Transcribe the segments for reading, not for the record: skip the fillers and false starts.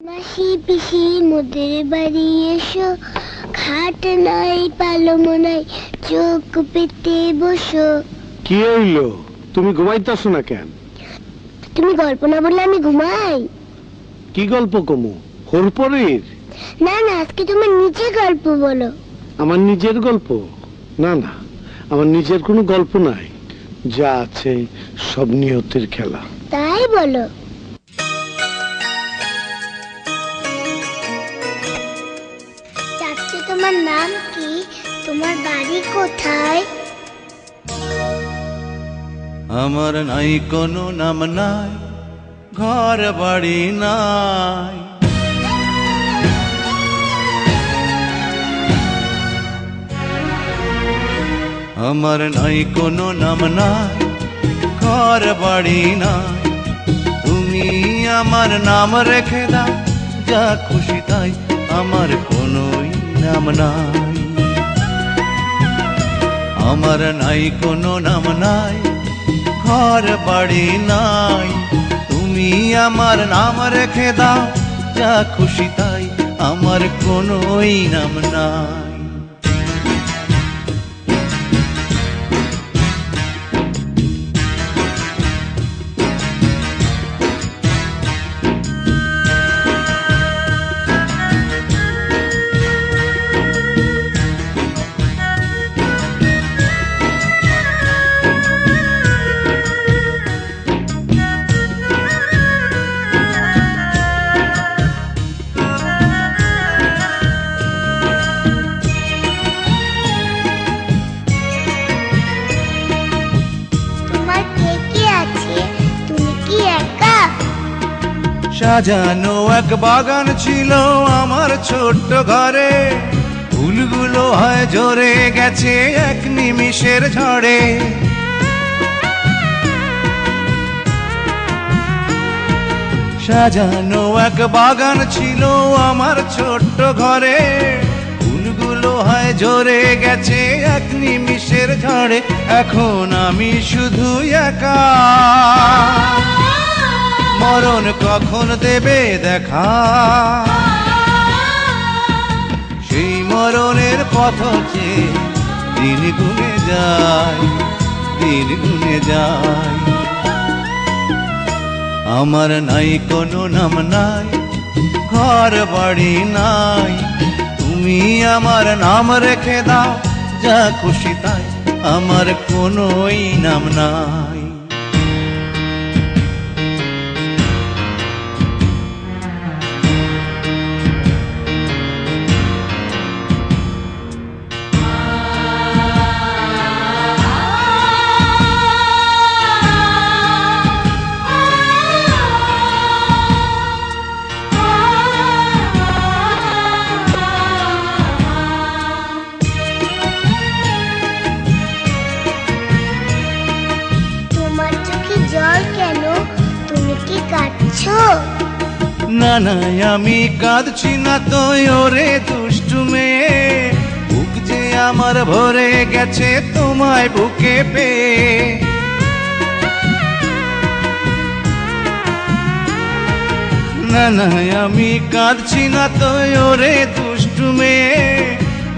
মাসি পিসি মোদের বাড়ি এসো, খাট নাই পালঙ্ক নাই, চোখ পেতে বসো। কি হইলো? তুমি ঘুমাইতেছো না কেন? তুমি গল্প না বললে আমি ঘুমাই? কি গল্প কমু? হরপরের? না না, আজকে তোমার নিজে গল্প বলো। আমার নিজের গল্প? না না, আমার নিজের কোনো গল্প নাই, যা আছে সব নিয়তের খেলা। তাই বলো। চাচি, তোমার নাম কি? তোমার বাড়ি কোথায়? আমার নাই কোনো নাম নাই, ঘর বাড়ি নাই। আমার নাই কোনো নাম নাই, ঘর বাড়ি নাই। তুমি আমার নাম রেখে দাও, যা খুশি তাই, আমার কোনোই নাম নাই। আমার নাই কোনো নাম নাই, ঘর বাড়ি নাই। তুমি আমার নাম রেখে দাও, যা খুশি তাই, আমার কোনোই নাম নাই। সাজানো এক বাগান ছিল আমার ছোট্ট ঘরে, ফুলগুলো হয় ঝরে গেছে এক নিমিষের ঝড়ে। সাজানো এক বাগান ছিল আমার ছোট্ট ঘরে, ফুলগুলো হয় ঝরে গেছে এক নিমিষের ঝড়ে। এখন আমি শুধু একা, মরণ কখন দেবে দেখা? সেই মরণের পথ চেয়ে দিন গুনে যায়, দিন গুনে যায়। আমার নাই কোনো নাম নাই, ঘর বাড়ি নাই। তুমি আমার নাম রেখে দাও, যা খুশি তাই, আমার কোনোই নাম নাই। না না, আমি কাঁদছি না তো ওরে দুষ্টু মেয়ে, বুক যে আমার ভরে গেছে তোমায় বুকে পেয়ে। না না, আমি কাঁদছি না তো ওরে দুষ্টু মেয়ে,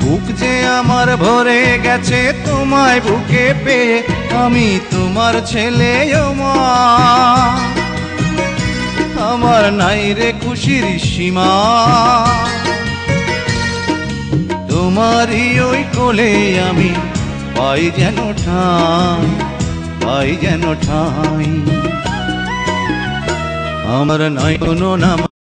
বুক যে আমার ভরে গেছে তোমায় বুকে পেয়ে। আমি তোমার ছেলে ও মা, আমার নাই রে খুশির সীমা। তোমারই ওই কোলে আমি পাই যেন ঠাঁই, পাই যেন ঠাঁই। আমার নাই কোনো নাম।